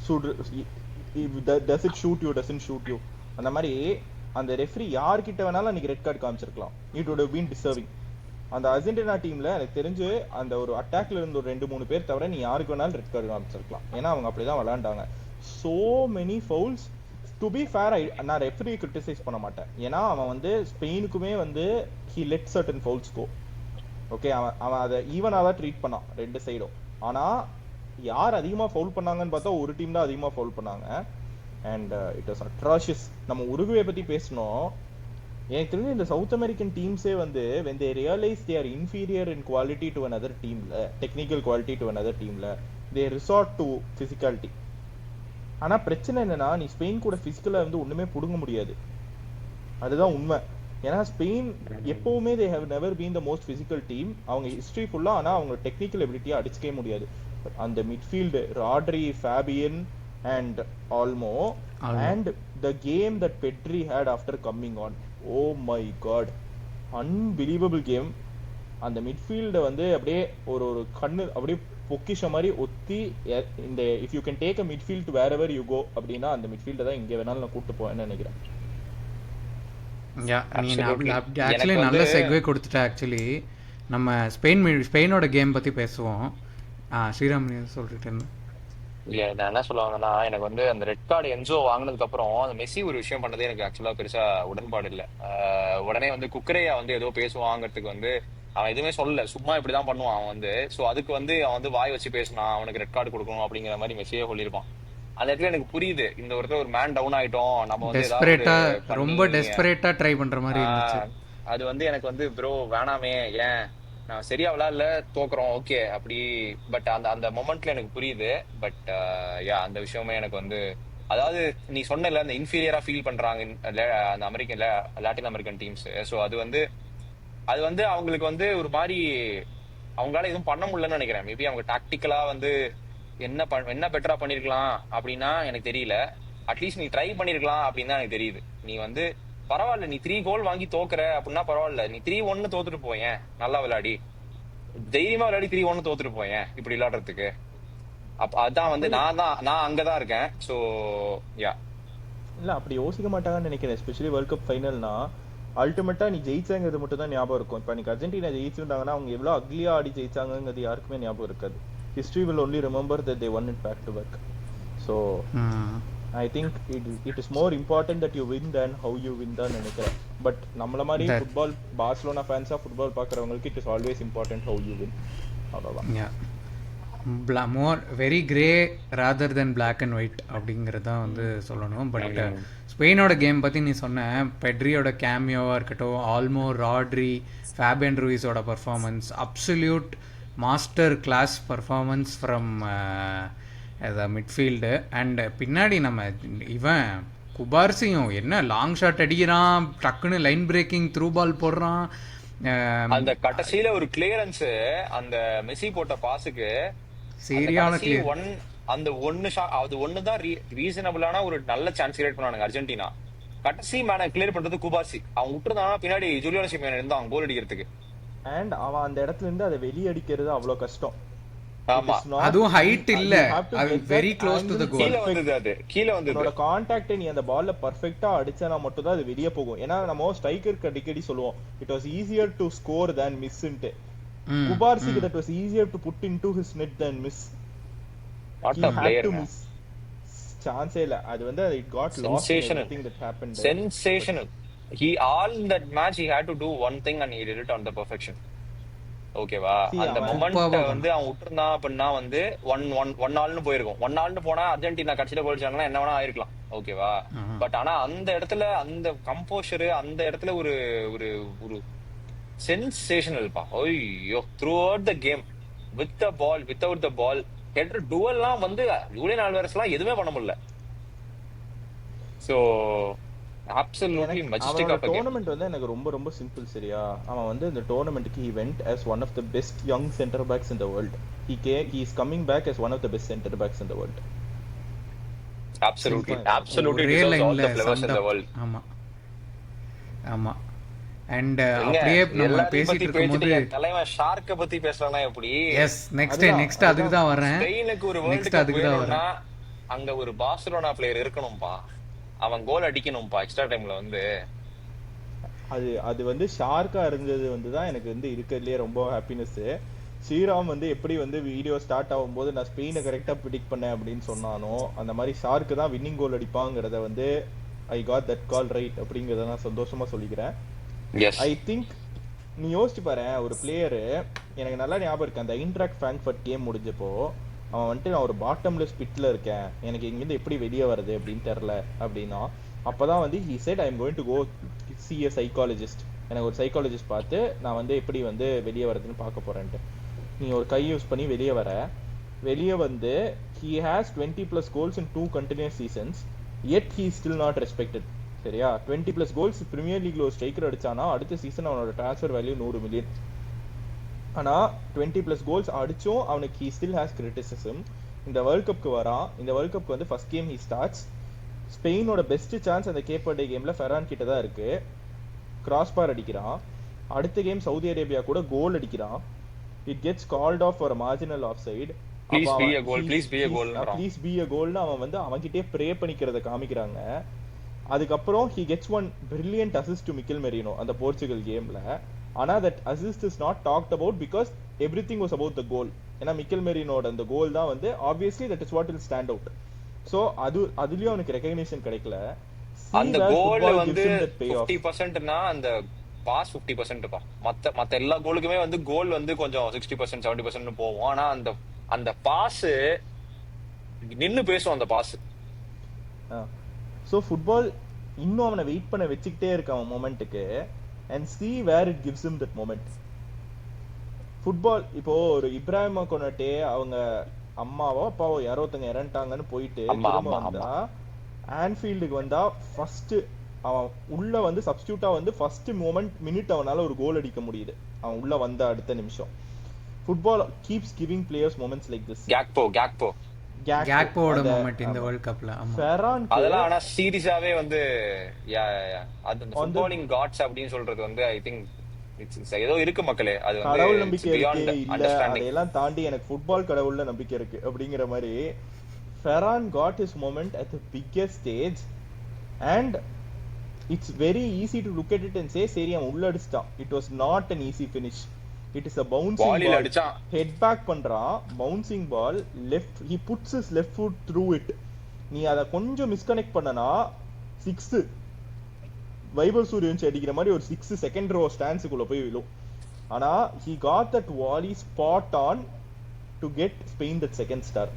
சுடு, does it shoot you doesn't shoot you, அந்த மாதிரி அந்த ரெஃப்ரி யார்கிட்ட வேணாலும் அன்னைக்கு ரெட் கார்டு காமிச்சிருக்கலாம். It would have been deserving. அந்த அர்ஜென்டினா டீம்ல எனக்கு தெரிஞ்சு அந்த ஒரு அட்டாக்ல இருந்த ஒரு 2-3 பேர் தவிர நீ யாருக்கு வேணாலும் ரெட் கார்டு காமிச்சிருக்கலாம். ஏன்னா அவங்க அப்படிதான் விளையாண்டாங்க. So many fouls. To be fair, நான் ரெஃப்ரி கிரிட்டிசைஸ் பண்ண மாட்டேன். ஏன்னா அவன் வந்து ஸ்பெயினுக்குமே வந்து he let certain fouls go. Okay, அவன் அதை ஈவனாக தான் ட்ரீட் பண்ணான் ரெண்டு சைடும். ஆனா யார் அதிகமாக ஃபவுல் பண்ணாங்கன்னு பார்த்தா ஒரு டீம் தான் அதிகமாக ஃபவுல் பண்ணாங்க. And it was atrocious. நம்ம உருகுவே பத்தி பேசணும். எனக்கு தெரிஞ்சு இந்த சவுத் அமெரிக்கன் டீம்ஸே வந்து when they realize they are inferior in quality to another teamல, technical quality to another teamல, they resort to physicality. ஆனா பிரச்சனை என்னன்னா, நீ ஸ்பெயின் கூட பிசிக்கலா வந்து ஒண்ணுமே புடுங்க முடியாது. அதுதான் உண்மை. ஏன்னா ஸ்பெயின் எப்பவுமே they have never been the most physical team. அவங்க ஹிஸ்டரி ஃபுல்லா, ஆனா அவங்க டெக்னிக்கல் எபிலிட்டியை அடிச்சுக்கவே முடியாது. அந்த midfield Rodri, Fabian and Olmo, and the game that Pedri had after coming on, oh my god, unbelievable game. அந்த மிட்ஃபீல்ட வந்து அப்படியே ஒரு ஒரு கண்ணு அப்படியே பொக்கிஷ மாதிரி ஒத்தி, இந்த if you can take a midfield to wherever you go அப்படின்னா அந்த மிட்ஃபீல்ட தான் இங்க வேணாலும் நான் கூட்டு போவேன்னு நினைக்கிறேன். ஆக்சுவலி நல்ல செக்வே கொடுத்துட்டா. ஆக்சுவலி நம்ம ஸ்பெயினோட கேம் பற்றி பேசுவோம். ஸ்ரீராம் சொல்லிட்டு இருந்தேன். இல்ல நான் என்ன சொல்லுவாங்கன்னா, எனக்கு வந்து அந்த ரெட் கார்டு என்சோ வாங்கினதுக்கு அப்புறம் அந்த மெஸ்ஸி ஒரு விஷயம் பண்ணதே எனக்கு ஆக்சுவலா பெருசா உடன்பாடு இல்லை. உடனே வந்து குக்கரையா வந்து ஏதோ பேசுவாங்கிறதுக்கு வந்து அவன் எதுவுமே சொல்லல, சும்மா இப்படிதான் பண்ணுவான் அவன் வந்து. சோ அதுக்கு வந்து அவன் வந்து வாய் வச்சு பேசினான், அவனுக்கு ரெட் கார்டு கொடுக்கணும் அப்படிங்கிற மாதிரி மெஸ்ஸியே சொல்லியிருப்பான். அந்த இடத்துல எனக்கு புரியுது, இந்த ஒருத்தர் ஒரு மேன் டவுன் ஆயிட்டோம், நம்ம வந்து ரொம்ப டெஸ்பரேட்டா ட்ரை பண்ற மாதிரி இருந்துச்சு. அது வந்து எனக்கு வந்து ப்ரோ வேணாமே, ஏன் நான் சரியா விளையாடல, தோக்குறோம் ஓகே அப்படி. பட் அந்த அந்த மொமெண்ட்ல எனக்கு புரியுது. பட் அந்த விஷயமே எனக்கு வந்து, அதாவது நீ சொன்னல அந்த இன்ஃபீரியரா ஃபீல் பண்றாங்க அந்த American Latin American teams. So அது வந்து அவங்களுக்கு வந்து ஒரு மாதிரி அவங்களால எதுவும் பண்ண முடியலன்னு நினைக்கிறேன். மேபி அவங்க டாக்டிக்கலா வந்து என்ன பெட்டரா பண்ணிருக்கலாம் அப்படின்னா எனக்கு தெரியல. அட்லீஸ்ட் நீ ட்ரை பண்ணிருக்கலாம் அப்படின்னு தான் எனக்கு தெரியுது. நீ வந்து பரவாயில்ல, நீ 3 கோல் வாங்கி தோக்குற அப்படின்னா பரவாயில்ல, நீ 3-1 தோத்துட்டு போயேன், நல்லா விளையாடி தைரியமா விளையாடி 3-1 தோத்துட்டு போயேன் இப்படி விளையாடுறதுக்கு. அதான் வந்து நான் அங்கதான் இருக்கேன். சோ யா இல்ல அப்படி யோசிக்க மாட்டாங்கன்னு நினைக்கிறேன். எஸ்பெஷலி வேர்ல்ட் கப் ஃபைனல்னா அல்டிமேட்டா நீ ஜெயிச்சாங்கிறது மட்டும் தான் ஞாபகம் இருக்கும். இப்ப நீங்க அர்ஜென்டினா ஜெயிச்சிருந்தாங்கன்னா அவங்க எவ்வளவு அக்லியா ஆடி ஜெயிச்சாங்கிறது யாருக்குமே ஞாபகம் இருக்காது. History will only remember that they won it back to back. So I think it is more important that you win than how you win தான் நினைக்கிறேன். பட் நம்மள மாதிரி ஃபுட்பால் பார்சிலோனா ஃபேன்ஸா ஃபுட்பால் பார்க்கறவங்களுக்கு it is always important how you win. அவ்வளவுதான். More very grey rather then black and white அப்படிங்கிறது தான் வந்து சொல்லணும். பட் ஸ்பெயினோட கேம் பற்றி நீ சொன்ன, பெட்ரியோட கேமியோவாக இருக்கட்டும், ஆல்மோ, ராட்ரி, ஃபேபியன் ரூயிஸோட performance, absolute master class performance from midfield. And பின்னாடி நம்ம இவன் குபார்சியும் என்ன லாங் ஷாட் அடிக்கிறான், டக்குன்னு லைன் பிரேக்கிங் த்ரூ பால் போடுறான். அந்த கடைசியில ஒரு கிளியரன்ஸ், அந்த மெஸ்ஸி போட்ட பாஸுக்கு சரியான அந்த அது ஒண்ணுதான் ரீசனபிளான ஒரு நல்ல சான்ஸ் கிரியேட் பண்ணானுங்க அர்ஜென்டினா. கடைசி மேன கிளியர் பண்றது குபார்சி. அவன் விட்டுருந்தானா பின்னாடி ஜூலியானோ சிமியோனி இருந்தான் கோல் அடிக்கிறதுக்கு. அண்ட் அவன் அந்த இடத்துல இருந்து அதை வெளிய அடிக்கிறது அவ்வளவு கஷ்டம். ஆமா, அதுவும் ஹைட் இல்ல, அது வெரி க்ளோஸ் டு தி கோல். கீழ வந்தது அதோட கான்டாக்ட் நீ அந்த பால்ல பெர்ஃபெக்ட்டா அடிச்சனா மட்டும் தான் அது வெளிய போகும். ஏன்னா நம்ம ஸ்ட்ரைக்கருக்கு அடிக்கடி சொல்லுவோம் it was easier to score than miss ன்ட்டு. குபார்சிக்கு that was easier to put into his net than miss. What a player. சான்ஸே இல்ல. அது வந்து it got lost in everything that happened. Sensational. He all that match he had to do one thing and he did it on the perfection. ஓகேவா? அந்த moment வந்து அவன் விட்டுருந்தான் அப்படின்னா வந்து 1-1 போயிருக்கும். 1-1 போனா அர்ஜென்டினா கடைசியில கோல்ச்சாங்கன்னா என்ன வேணா ஆயிருக்கலாம். ஓகேவா? பட் ஆனா அந்த இடத்துல அந்த கம்போஷர், அந்த இடத்துல ஒரு ஒரு ஒரு சென்சேஷனல்பா. ஐயோ, throughout the game with the ball, without the ball, header டுவல்லாம் வந்து ஜூலியன் ஆல்வாரெஸ்லாம் எதுவுமே பண்ண முடியல. So absolutely majestic of a tournament வந்து எனக்கு ரொம்ப ரொம்ப சிம்பிள். சரியா? அவன் வந்து இந்த டோர்னமென்ட்க்கு he went as one of the best young center backs in the world. He is coming back as one of the best center backs in the world. absolutely deserves all the flowers in the world. ஆமா ஆமா. And எங்க அப்படியே நம்ம எல்லாரையும் பேசிட்டு பத்தி இருக்கும்போது பேசிட்டு தலைவன் ஷார்க்க பத்தி பேசலாம் எப்படி? எஸ் நெக்ஸ்ட் அதுதான் நெக்ஸ்ட் அதுக்கு தான் வரேன். ஸ்பெயினுக்கு ஒரு வேர்ல்டு நெக்ஸ்ட் கப் அதுக்கு தான் வரேன். வேணும்னா அங்க ஒரு பார்சலோனா பிளேயர் இருக்கணும்பா. அவன் கோல் அடிக்கணும்பா எக்ஸ்ட்ரா டைம்ல வந்து. அது அது வந்து ஷார்க்கா இருந்தது வந்து தான் எனக்கு வந்து இருக்கிறதுலே ரொம்ப ஹாப்பினஸ். ஸ்ரீராம் வந்து எப்படி வந்து வீடியோ ஸ்டார்ட் ஆகும்போது நான் ஸ்பெயினை கரெக்டா ப்ரிடிக்ட் பண்ணேன் அப்படின்னு சொன்னானோ அந்த மாதிரி ஷார்க்கு தான் வின்னிங் கோல் அடிப்பாங்கிறத வந்து I got that call right அப்படிங்கிறத நான் சந்தோஷமா சொல்லிக்கிறேன். எஸ் ஐ திங்க் நீ யோசிச்சு பாரு, ஒரு பிளேயரு எனக்கு நல்லா ஞாபகம் இருக்கு, அந்த ஐன்ட்ராக்ட் ஃப்ராங்க்ஃபர்ட் கேம் முடிஞ்சப்போ அவன் வந்துட்டு நான் ஒரு பாட்டம்லெஸ் பிட்ல இருக்கேன், எனக்கு இங்கிருந்து எப்படி வெளியே வருது அப்படின்னு தெரில அப்படின்னா அப்பதான் வந்து he said I am going to go see a psychologist. எனக்கு ஒரு சைக்காலஜிஸ்ட் பார்த்து நான் வந்து எப்படி வந்து வெளியே வரதுன்னு பார்க்க போறேன்ட்டு. நீ ஒரு கை யூஸ் பண்ணி வெளியே வந்து he has 20+ goals in 2 continuous seasons yet he is still not respected. சரியா? 20+ கோல்ஸ் பிரீமியர் லீக்ல ஒரு ஸ்ட்ரைக்கர் அடிச்சானா அடுத்த சீசன் அவனோட ட்ரான்ஸ்ஃபர் வேல்யூ 100 மில்லியன். ஆனா 20+ கோல்ஸ் அடிச்சும் அவனுக்கு he still has criticism. இந்த வேர்ல்ட் கப்க்கு வரான். இந்த வேர்ல்ட் கப்க்கு வந்து ஃபர்ஸ்ட் கேம் he starts. ஸ்பெயினோட பெஸ்ட் சான்ஸ் அந்த கேப் வர்டே கேம்ல ஃபெரான் கிட்ட தான் இருக்கு. கிராஸ் பார் அடிக்கிறான். அடுத்த கேம் சவுதி அரேபியா கூட கோல் அடிக்கிறான். It gets called off for marginal off side. Please be a goal, please be a goal. Please be a goalனு அவன் வந்து அவன்கிட்டயே ப்ரே பண்ணிக்கிறத காமிக்கிறாங்க. அதுக்கப்புறம் he gets one brilliant assist to Mikel Merino அந்த போர்ச்சுகல் கேம்ல. ஆனா that assist is not talked about because everything was about the goal. ஏன்னா மிக்கல் மெரினோட அந்த கோல் தான் வந்து obviously that is what will stand out. So அதுலயும் அவனுக்கு ரெகக்னிஷன் கிடைக்கல. அந்த கோல் வந்து 50%னா அந்த பாஸ் 50% பா. மத்த எல்லா கோலுக்குமே வந்து கோல் வந்து கொஞ்சம் 60% 70% போகும். ஆனா அந்த பாஸ் நின்னு பேசும் அந்த பாஸ். சோ ஃபுட்பால் இன்னும் அவனை வெயிட் பண்ண வச்சுக்கிட்டே இருக்க அவன் மொமெண்ட்டுக்கு and see where it gives him that moment. Football இப்போ ஒரு இப்ராஹிமா கொனட்டே அவங்க அம்மாவோ அப்பாவோ யாரோ ஒருத்தங்க இறந்துட்டாங்கன்னு போயிட்டு திரும்ப வந்தா ஆன்ஃபீல்டுக்கு வந்தா ஃபர்ஸ்ட் அவன் உள்ள வந்து சப்ஸ்டியூட்டா வந்து ஃபர்ஸ்ட் மினிட் அவனால ஒரு கோல் அடிக்க முடியுது அவன் உள்ள வந்த அடுத்த நிமிஷம். Football keeps giving players moments like this. கேக்போட மொமெண்ட் இந்த வேர்ல்ட் கப்ல அதெல்லாம் ஆனா சீரியஸாவே வந்து அந்த ஃபுட்பாலிங் காட்ஸ் அப்படின்னு சொல்றது வந்து ஐ திங்க் ஏதோ இருக்கு மக்களே. அது வந்து கடவுள் நம்பிக்கை இருக்கு இல்ல அதெல்லாம் தாண்டி எனக்கு ஃபுட்பால் கடவுள்ல நம்பிக்கை இருக்கு அப்படிங்கிற மாதிரி ஃபெரான் got his moment at the biggest stage and it's very easy to look at it and say சரி அவன் உள்ள அடிச்சிட்டான். It was not an easy finish. It is a bouncing ball. Head back பண்றான், bouncing ball, left he puts his left foot through it. நீ அத கொஞ்சம் மிஸ்கனெக்ட் பண்ணனா 6 வைபவ் சூரியவன்ஷி அடிக்கிற மாதிரி ஒரு 6 செகண்ட் ரோ ஸ்டான்ஸுக்குள்ள போய் விழும். ஆனா he got that volley spot on to get Spain that second star.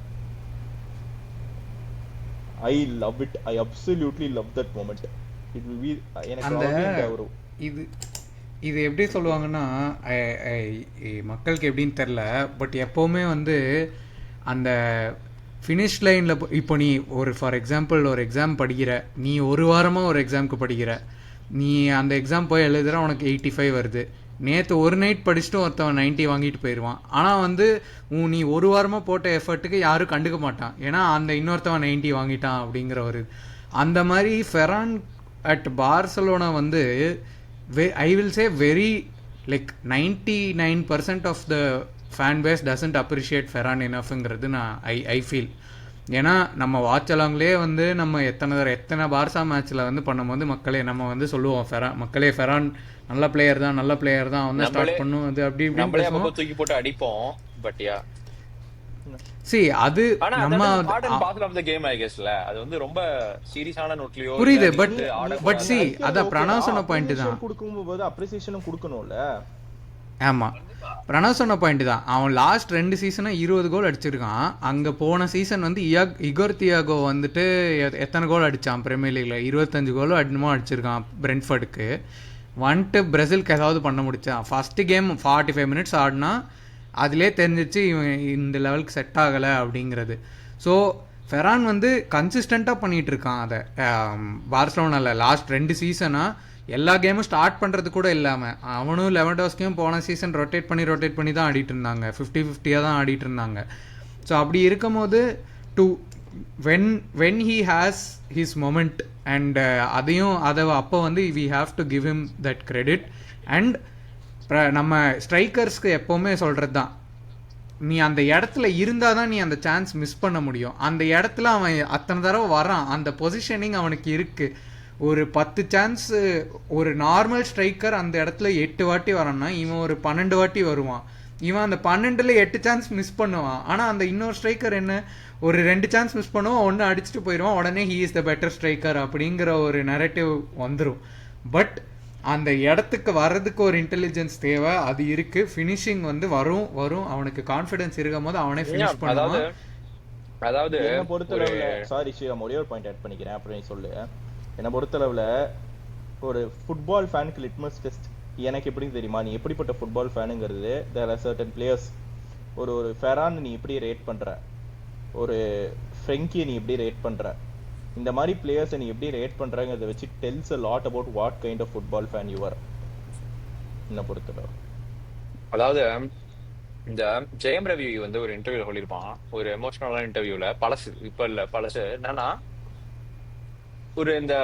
I love it. I absolutely love that moment. It will be எனக்கு இது எப்படி சொல்லுவாங்கன்னா மக்களுக்கு எப்படின்னு தெரில, பட் எப்போவுமே வந்து அந்த ஃபினிஷ் லைனில் இப்போ நீ ஒரு ஃபார் எக்ஸாம்பிள் ஒரு எக்ஸாம் படிக்கிற, நீ ஒரு வாரமாக ஒரு எக்ஸாமுக்கு படிக்கிற, நீ அந்த எக்ஸாம் போய் எழுதுகிற உனக்கு 85 வருது. நேற்று ஒரு நைட் படிச்சுட்டு ஒருத்தவன் 90 வாங்கிட்டு போயிடுவான். ஆனால் வந்து நீ ஒரு வாரமாக போட்ட எஃபர்ட்டுக்கு யாரும் கண்டுக்க மாட்டான், ஏன்னா அந்த இன்னொருத்தவன் 90 வாங்கிட்டான் அப்படிங்கிற ஒரு அந்த மாதிரி ஃபெரான் அட் பார்சலோனா வந்து I will say very like 99% of the fan base doesn't appreciate Ferran enoughங்கிறது நான் I feel. ஏன்னா நம்ம வாட்ச் அலாங்லேயே வந்து நம்ம எத்தனை பார்சா மேட்ச்சில் வந்து பண்ணும்போது நம்ம வந்து சொல்லுவோம் ஃபெரான் நல்ல பிளேயர் தான் வந்து ஸ்டார்ட் பண்ணும் அது அப்படி இப்படி தூக்கி போட்டு அடிப்போம். பட் யா அது நம்ம அது வந்து ரொம்ப சீரியஸான நோட்லயோ புரியுது. பட் அத பிரணவ் சொன்ன பாயிண்ட் தான், கொடுக்கும்போது அப்ரிசியேஷனும் கொடுக்கணும்ல. ஆமா, பிரணவ் சொன்ன பாயிண்ட் தான். அவன் லாஸ்ட் 2 சீசனா 20 கோல் அடிச்சிருக்கான். அங்க போன சீசன் வந்து இகோர் தியாகோ வந்துட்டு எத்தனை கோல் அடிச்சான் பிரீமியர் லீக்ல? 25 கோலோ என்னமோ அடிச்சிருக்கான் பிரென்ட்ஃபோர்டுக்கு. வந்துட்டு பிரேசிலுக்கு ஏதாவது பண்ண முடிச்சான். ஃபர்ஸ்ட் கேம் 45 மினிட்ஸ் ஆடினா அதிலே தெரிஞ்சிச்சு இவன் இந்த லெவலுக்கு செட் ஆகலை அப்படிங்கிறது. ஸோ ஃபெரான் வந்து கன்சிஸ்டண்ட்டாக பண்ணிகிட்டு இருக்கான் அதை பார்சலோனாவில் லாஸ்ட் 2 சீசனாக. எல்லா கேமும் ஸ்டார்ட் பண்ணுறது கூட இல்லாமல் அவனும் லெவன்டோஸ்கையும் போன சீசன் ரொட்டேட் பண்ணி தான் ஆடிட்டு இருந்தாங்க. 50-50 தான் ஆடிட்டு இருந்தாங்க. ஸோ அப்படி இருக்கும் போது when when he has his moment and அதையும் அதை அப்போ வந்து we have to give him that credit and நம்ம ஸ்ட்ரைக்கர்ஸ்க்கு எப்போவுமே சொல்கிறது தான், நீ அந்த இடத்துல இருந்தால் தான் நீ அந்த சான்ஸ் மிஸ் பண்ண முடியும். அந்த இடத்துல அவன் அத்தனை தடவை வரான், அந்த பொசிஷனிங் அவனுக்கு இருக்குது. ஒரு 10 சான்ஸு ஒரு நார்மல் ஸ்ட்ரைக்கர் அந்த இடத்துல 8 வாட்டி வரான்னா இவன் ஒரு 12 வாட்டி வருவான். இவன் அந்த 12ல் 8 சான்ஸ் மிஸ் பண்ணுவான். ஆனால் அந்த இன்னொரு ஸ்ட்ரைக்கர் என்ன, ஒரு 2 சான்ஸ் மிஸ் பண்ணுவான், ஒன்று அடிச்சுட்டு போயிடுவான், உடனே he is the better striker அப்படிங்கிற ஒரு நரேட்டிவ் வந்துடும். பட் அந்த இடத்துக்கு வர்றதுக்கு ஒரு இன்டெலிஜென்ஸ் தேவை, அது இருக்குது. ஃபினிஷிங் வந்து வரும் அவனுக்கு கான்ஃபிடன்ஸ் இருக்கும் போது அவனே ஃபினிஷ் பண்ணுவான். அதாவது என்னை பொறுத்தளவுல சாரி ஸ்ரீராம், ஒரே ஒரு பாயிண்ட் ஆட் பண்ணிக்கிறேன் அப்புறம் நீ சொல்லு. என்னை பொறுத்தளவுல ஒரு ஃபுட்பால் ஃபேனுக்கு லிட்மஸ் டெஸ்ட் எனக்கு எப்படி தெரியுமா, நீ எப்படிப்பட்ட ஃபுட்பால் ஃபேனுங்கிறது. There are certain players. ஒரு ஃபெரான் நீ எப்படி ரேட் பண்ற, ஒரு ஃப்ரெங்கி நீ எப்படி ரேட் பண்ற, இந்த மாதிரி பிளேயர்ஸை நீ எப்படி ரேட் பண்றங்கிறத வச்சு டெல்ஸ் a lot about what kind of football fan you are. என்ன பொறுத்தளவு அதாவது இந்த ஜெயம் ரவி வந்து ஒரு இன்டர்வியூல சொல்லியிருப்பான், ஒரு எமோஷனலான இன்டர்வியூல, பழசு இப்ப இல்ல பழசு. என்னன்னா ஒரு இந்த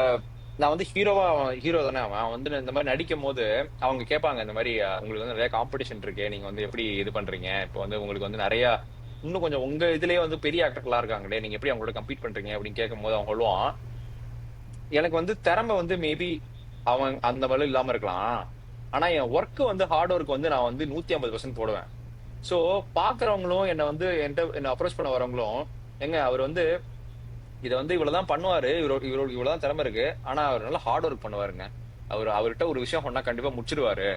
நான் வந்து ஹீரோ தானே, அவன் வந்து இந்த மாதிரி நடிக்கும் போது அவங்க கேட்பாங்க, இந்த மாதிரி உங்களுக்கு வந்து நிறைய காம்படிஷன் இருக்கு, நீங்க வந்து எப்படி இது பண்றீங்க, இப்போ வந்து உங்களுக்கு வந்து நிறைய இன்னும் கொஞ்சம் உங்க இதுலயே வந்து பெரிய ஆக்டர்லாம் இருக்காங்களே, நீங்க எப்படி அவங்களோட கம்பீட் பண்றீங்க அப்படின்னு கேட்கும் போது அவன் சொல்லுவான், எனக்கு வந்து திறமை வந்து மேபி அவன் அந்த மாதிரி இல்லாம இருக்கலாம், ஆனா என் ஒர்க் வந்து ஹார்ட் ஒர்க் வந்து நான் வந்து 150% போடுவேன். ஸோ பாக்குறவங்களும் என்ன அப்ரோச் பண்ண வரவங்களும், எங்க அவர் வந்து இதை வந்து இவ்வளவுதான் பண்ணுவாரு, இவ்வளவுதான் திறமை இருக்கு, ஆனா அவர் நல்லா ஹார்ட் ஒர்க் பண்ணுவாருங்க, அவர்கிட்ட ஒரு விஷயம் சொன்னா கண்டிப்பா முடிச்சிருவாரு,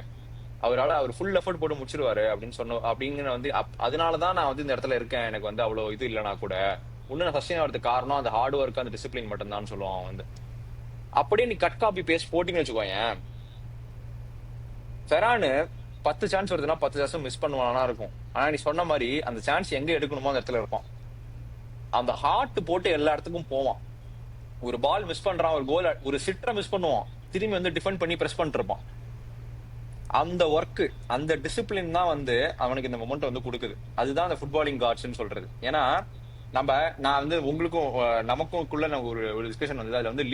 அவர் ஃபுல் எஃபர்ட் போட்டு முடிச்சிருவாரு அப்படின்னு சொன்ன அப்படிங்கிற வந்து அதனாலதான் நான் வந்து இந்த இடத்துல இருக்கேன், எனக்கு வந்து அவ்வளவு இது இல்லைனா கூட இன்னும் நான் சஸ்டெயின் ஆகிறதுக்கு காரணம் அந்த ஹார்ட் ஒர்க் அந்த டிசிப்ளின் மட்டும் தான் சொல்லுவான் வந்து. அப்படியே நீ கட் காப்பி பேஸ்ட் போட்டிங்கன்னு வச்சுக்கோயேன், ஃபெரானு 10 சான்ஸ் வருதுன்னா 10 சான்ஸும் மிஸ் பண்ணுவானா இருக்கும். ஆனா நீ சொன்ன மாதிரி அந்த சான்ஸ் எங்க எடுக்கணுமோ அந்த இடத்துல இருப்பான், அந்த ஹார்ட் போட்டு எல்லா இடத்துக்கும் போவான். ஒரு பால் மிஸ் பண்றான், ஒரு கோல், ஒரு சிட்டரை மிஸ் பண்ணுவான், திரும்பி வந்து டிஃபெண்ட் பண்ணி பிரஸ் பண்ணிட்டு இருப்பான். அந்த ஒர்க் அந்த டிசிப்ளின் தான் வந்து அவனுக்கு இந்த மொமெண்ட் வந்து கொடுக்குது. அதுதான் அந்த ஃபுட்பாலிங் காட்ஸ்ன்னு சொல்றது. ஏன்னா நான் வந்து உங்களுக்கும் நமக்குள்ள ஒரு டிஸ்கஷன் வந்தது, அதுல வந்து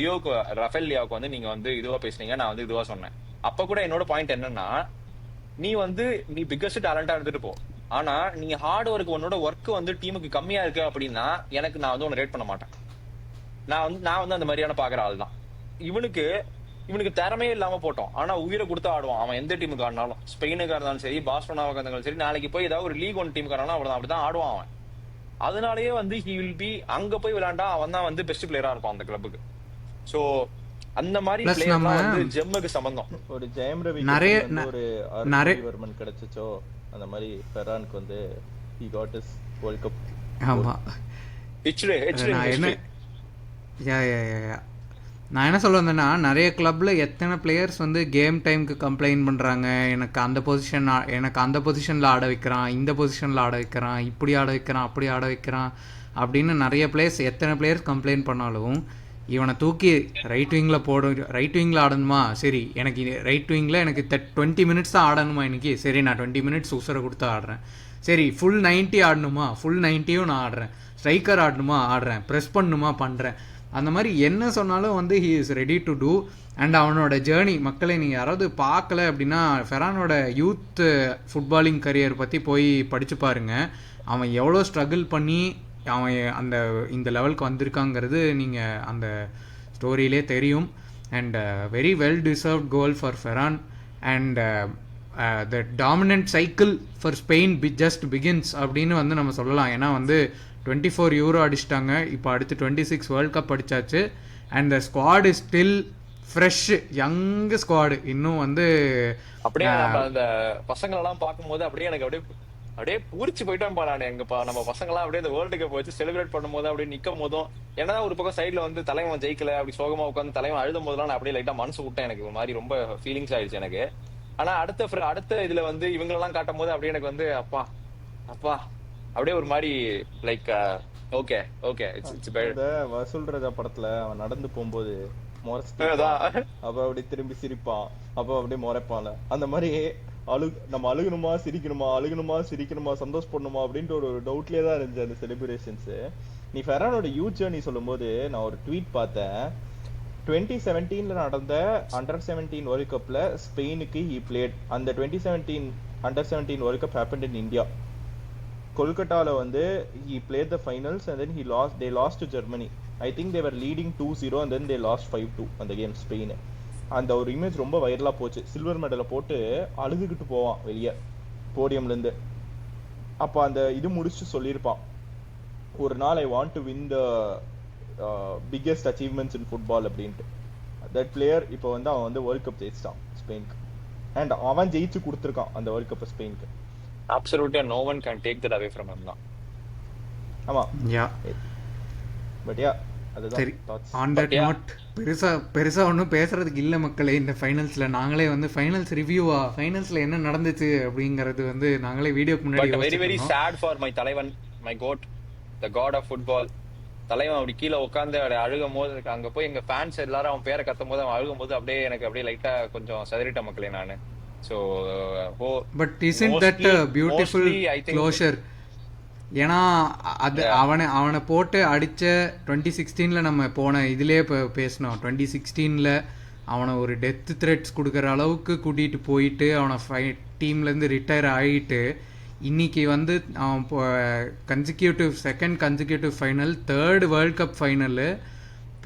ரஃபேல் லியோவுக்கு வந்து நீங்க வந்து இதுவா பேசுனீங்க, நான் வந்து இதுவா சொன்னேன். அப்ப கூட என்னோட பாயிண்ட் என்னன்னா, நீ பிக்கஸ்ட் டேலண்டா இருந்துட்டு போ, ஆனா நீ ஹார்ட் ஒர்க் உன்னோட ஒர்க் வந்து டீமுக்கு கம்மியா இருக்கு அப்படின்னா நான் வந்து உன்னை ரேட் பண்ண மாட்டேன். நான் வந்து அந்த மாதிரியான பாக்குற ஆள் தான். இவனுக்கு திறமையே இல்லாம போட்டோம், ஆனா உயிரை கொடுத்து ஆடுவான். அவன் எந்த டீமுக்கு ஆடினாலும், ஸ்பெயினுக்கா இருந்தாலும் சரி, பார்சலோனாவுக்கு இருந்தாலும் சரி, நாளைக்கு போய் ஏதாவது ஒரு லீக் 1 டீமுக்கு ஆனாலும் அவ்வளவுதான், அப்படிதான் ஆடுவான் அவன். அதனாலயே வந்து ஹி வில் பி அங்க போய் விளையாண்டா அவன் தான் வந்து பெஸ்ட் பிளேயரா இருப்பான் அந்த கிளப்புக்கு. சோ அந்த மாதிரி பிளேயர் வந்து ஜெம்முக்கு சம்பந்தம். ஒரு ஜெயம் ரவி ஒரு அருண்வர்மன் கிடைச்சோ அந்த மாதிரி ஃபெரானுக்கு வந்து he got his world cup. ஆமா, நான் என்ன சொல்ல வந்தேன்னா, நிறைய கிளப்ல எத்தனை பிளேயர்ஸ் வந்து கேம் டைமுக்கு கம்ப்ளைண்ட் பண்ணுறாங்க, எனக்கு அந்த பொசிஷனில் ஆட வைக்கிறான், இந்த பொசிஷனில் ஆட வைக்கிறான், இப்படி ஆட வைக்கிறான், அப்படி ஆட வைக்கிறான் அப்படின்னு நிறைய எத்தனை பிளேயர்ஸ் கம்ப்ளைண்ட் பண்ணாலும், இவனை தூக்கி ரைட் விங்கில் ஆடணுமா, சரி எனக்கு ரைட் விங்கில் எனக்கு 20 மினிட்ஸ் தான் ஆடணுமா இன்னைக்கு, சரி நான் 20 மினிட்ஸ் உசுரை கொடுத்து ஆடுறேன், சரி ஃபுல் 90 ஆடணுமா, ஃபுல் 90யும் நான் ஆடுறேன், ஸ்ட்ரைக்கர் ஆடணுமா ஆடுறேன், ப்ரெஸ் பண்ணணுமா பண்ணுறேன். அந்த மாதிரி என்ன சொன்னாலும் வந்து he is ready to do. And அவனோட ஜேர்னி மக்களை நீங்கள் யாராவது பார்க்கல அப்படின்னா, ஃபெரானோட யூத் ஃபுட்பாலிங் கரியர் பற்றி போய் படித்து பாருங்கள். அவன் எவ்வளோ ஸ்ட்ரகிள் பண்ணி அவன் இந்த லெவலுக்கு வந்திருக்காங்கிறது நீங்கள் அந்த ஸ்டோரியிலே தெரியும். And very well deserved goal for Ferran. And the dominant cycle for Spain just begins அப்படின்னு வந்து நம்ம சொல்லலாம். ஏன்னா வந்து 24 யூரோ அடிச்சிட்டாங்க, இப்போ அடுத்து 26 வேர்ல்ட் கப் அடிச்சாச்சு. And the squad is still fresh, young squad. இன்னும் வந்து அப்படியே அந்த பசங்களெல்லாம் பார்க்கும்போது அப்படியே எனக்கு அப்படியே பூரிச்சு போயிட்டோம் பாரு. எங்கப்பா நம்ம பசங்களாம் அப்படியே இந்த வேர்ல்டு கப் வச்சு செலிப்ரேட் பண்ணும் போது அப்படியே நிக்கும் போதும், ஏன்னா ஒரு பக்கம் சைட்ல வந்து தலைவன் ஜெயிக்கல அப்படி சோகமா உட்காந்து தலைவன் அழுதும் போதெல்லாம் நான் அப்படியே லைட்டா மனசு விட்டேன். எனக்கு ஒரு மாதிரி ரொம்ப ஃபீலிங்ஸ் ஆயிடுச்சு எனக்கு. ஆனா அடுத்த இதுல வந்து இவங்களெல்லாம் காட்டும் போது அப்படியே எனக்கு வந்து அப்பா அப்படியே ஒரு மாதிரி லைக் ஓகே இட்ஸ் வசூல் ராஜா படத்துல அவன் நடந்து போகும்போது அப்ப அப்படி திரும்பி சிரிப்பான், அப்ப அப்படியே முறைப்பான்ல, அந்த மாதிரி நம்ம அழுகணுமா சிரிக்கணுமா சந்தோஷப்படணுமா அப்படின்ட்டு ஒரு டவுட்லயே தான் இருந்துச்சு அந்த செலிப்ரேஷன்ஸ். நீ ஃபெரானோட யூத் ஜேர்னி சொல்லும்போது நான் ஒரு ட்வீட் பார்த்தேன். 2017 நடந்த அண்டர் 17 வேர்ல்ட் கப்ல ஸ்பெயினுக்கு ஹி பிளேட். அந்த 2017 under 17 world cup happened in India. கொல்கட்டால வந்து he played the finals and then they lost to Germany. I think they were leading 2-0 and then they lost 5-2 அந்த கேம் ஸ்பெயின். அந்த ஒரு image ரொம்ப வைரலா போச்சு. Silver மெடலை போட்டு அழுதுகிட்டு போவான் வெளியே போடியம்ல இருந்து. அப்ப அந்த இது முடிச்சு சொல்லியிருப்பான், ஒரு நாள் I want to win the biggest achievements in football அப்படின்ட்டு. தட் பிளேயர் இப்போ வந்து அவன் வந்து வேர்ல்ட் கப் ஜெயிச்சிட்டான் ஸ்பெயினுக்கு. அண்ட் அவன் ஜெயிச்சு கொடுத்துருக்கான் அந்த வேர்ல்ட் கப் ஸ்பெயினுக்கு. Absolutely no one can take that away from him தான். ஆமா யா பட் யா சரி. அதுதான் ஆன் தட் நோட் பெருசா ஒன்றும் பேசுறதுக்கு இல்லை மக்களே. இந்த ஃபைனல்ஸ்ல நாங்களே வந்து ஃபைனல்ஸ் ரிவ்யூவா, ஃபைனல்ஸ்ல என்ன நடந்துச்சு அப்படிங்கறது வந்து நாங்களே வீடியோக்கு முன்னாடி But very very யோசிச்சிருந்தோம். sad for my தலைவன், my goat, the god of football. தலைவன் அப்படி கீழே உட்காந்து அழுகும் போது, அங்க போய் எங்க ஃபேன்ஸ் எல்லாரும் அவன் பேரை கத்தும் போது, அவன் அழுகும் போது அப்படியே எனக்கு அப்படியே லைட்டா கொஞ்சம் சதறிட்ட மக்களே நானு. So but isn't that a beautiful closure? ஏன்னா அது அவனை போட்டு அடிச்ச 2016 நம்ம போன இதுலயே பேசணும். 2016 அவனை ஒரு டெத் த்ரெட்ஸ் கொடுக்குற அளவுக்கு கூட்டிட்டு போயிட்டு அவனை டீம்ல இருந்து ரிட்டையர் ஆகிட்டு இன்னைக்கு வந்து அவன் second consecutive final, third world cup final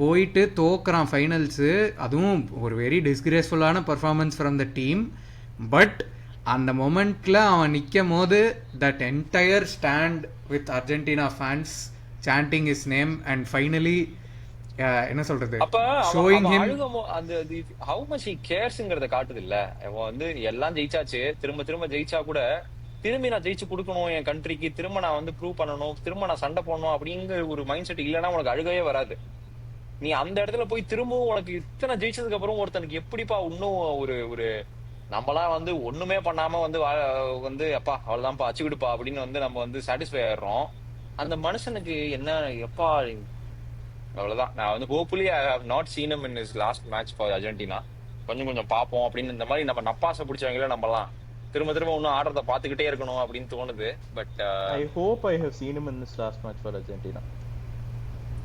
போயிட்டு தோக்குறான் ஃபைனல்ஸு. அதுவும் ஒரு வெரி டிஸ்கிரேஸ்ஃபுல்லான performance from the team. But அந்த மொமெண்ட்ல அவன் நிற்கும் போது that entire stand with Argentina fans chanting his name and finally என்ன சொல்றது, ஷோயிங் ஹிம் அந்த ஹவு மச் ஹி கேர்ஸ்ங்கறத காட்டுது இல்ல. அவன் வந்து எல்லாம் ஜெயிச்சாச்சு, திரும்ப திரும்ப ஜெயிச்சா கூட திரும்பி நான் ஜெயிச்சு கொடுக்கணும் என் கண்ட்ரிக்கு, திரும்ப நான் வந்து ப்ரூவ் பண்ணணும், திரும்ப நான் சண்டை போடணும் அப்படிங்கிற ஒரு மைண்ட் செட் இல்லைன்னா உனக்கு அழுகவே வராது. நீ அந்த இடத்துல போய் திரும்பவும் உனக்கு இத்தனை ஜெயிச்சதுக்கு அப்புறம் ஒருத்தனுக்கு எப்படிப்பா இன்னும் ஒரு ஒரு நம்மளாம் வந்து ஒண்ணுமே பண்ணாம வந்து அப்பா அவ்வளவுதான்ப்பா அச்சுக்கிடுப்பா அப்படின்னு வந்து நம்ம வந்து சாட்டிஸ்ஃபை ஆயிடுறோம். அந்த மனுஷனுக்கு என்ன எப்பா அவ்வளவுதான். நான் வந்து hopefully I have not seen him in his last match for Argentina. கொஞ்சம் கொஞ்சம் பார்ப்போம் அப்படின்னு இந்த மாதிரி நம்ம நப்பாசை பிடிச்சவங்கள நம்மலாம் திரும்ப திரும்ப இன்னும் ஆடுறத பாத்துக்கிட்டே இருக்கணும் அப்படின்னு தோணுது. But I hope I have seen him in this last match for Argentina.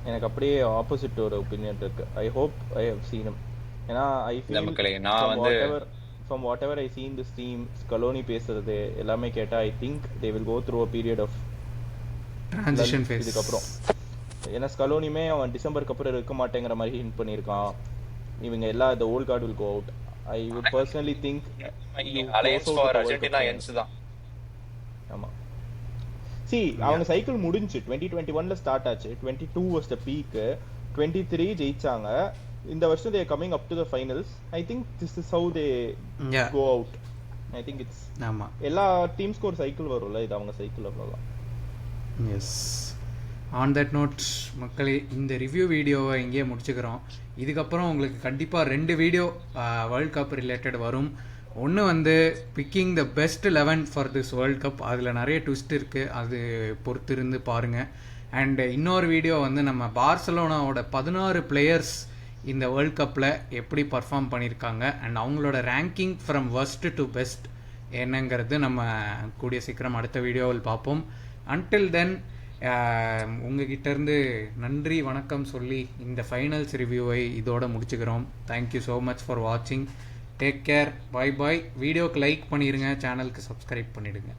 எனக்கு அப்படியே ஆப்போசிட் ஒரு ஒபினியன் இருக்கு. I hope I have seen him. ஏன்னா ஐ ஃபீல் நான் வந்து from whatever I see in this team, Scaloni பேசுறது எல்லாமே கேட்டா I think they will go through a period of transition phase. இதுக்கு அப்புறம் ஏன்னா ஸ்கலோனியுமே அவன் டிசம்பருக்கு அப்புறம் இருக்க மாட்டேங்கிற மாதிரி ஹிண்ட் பண்ணியிருக்கான். இவங்க எல்லா the old guard will go out. I would personally think alliance for Argentina ends தான். ஆமா. See அவங்க சைக்கிள் முடிஞ்சு 2021ல ஸ்டார்ட் ஆச்சு. 22 was the peak. 23 ஜெயிச்சாங்க. இந்த வருஷம் they are coming up to the finals. I think this is how they go out. I think it's ஆமா எல்லா டீம்ஸ்க்கு ஒரு சைக்கிள் வரும்ல, இது அவங்க சைக்கிள் அவ்வளவுதான். எஸ். ஆன் தட் நோட் மக்களே, இந்த ரிவ்யூ வீடியோவை இங்கேயே முடிச்சுக்கிறோம். இதுக்கப்புறம் உங்களுக்கு கண்டிப்பாக 2 வீடியோ வேர்ல்ட் கப் ரிலேட்டட் வரும். ஒன்று வந்து picking the best 11 for this world cup. அதில் நிறைய ட்விஸ்ட் இருக்குது, அது பொறுத்து இருந்து பாருங்கள். அண்ட் இன்னொரு வீடியோ வந்து நம்ம பார்சலோனாவோட 16 பிளேயர்ஸ் இந்த வேர்ல்ட் கப்பில் எப்படி பர்ஃபார்ம் பண்ணியிருக்காங்க அண்ட் அவங்களோட ranking from worst to best என்னங்கிறது நம்ம கூடிய சீக்கிரம் அடுத்த வீடியோவில் பார்ப்போம். அன்டில் தென் உங்ககிட்டேருந்து நன்றி வணக்கம் சொல்லி இந்த ஃபைனல்ஸ் ரிவ்யூவை இதோட முடிச்சுக்கிறோம். தேங்க்யூ ஸோ மச் ஃபார் வாட்சிங். Take care. Bye bye. வீடியோக்கு லைக் பண்ணிடுங்க, சேனலுக்கு சப்ஸ்கிரைப் பண்ணிவிடுங்க.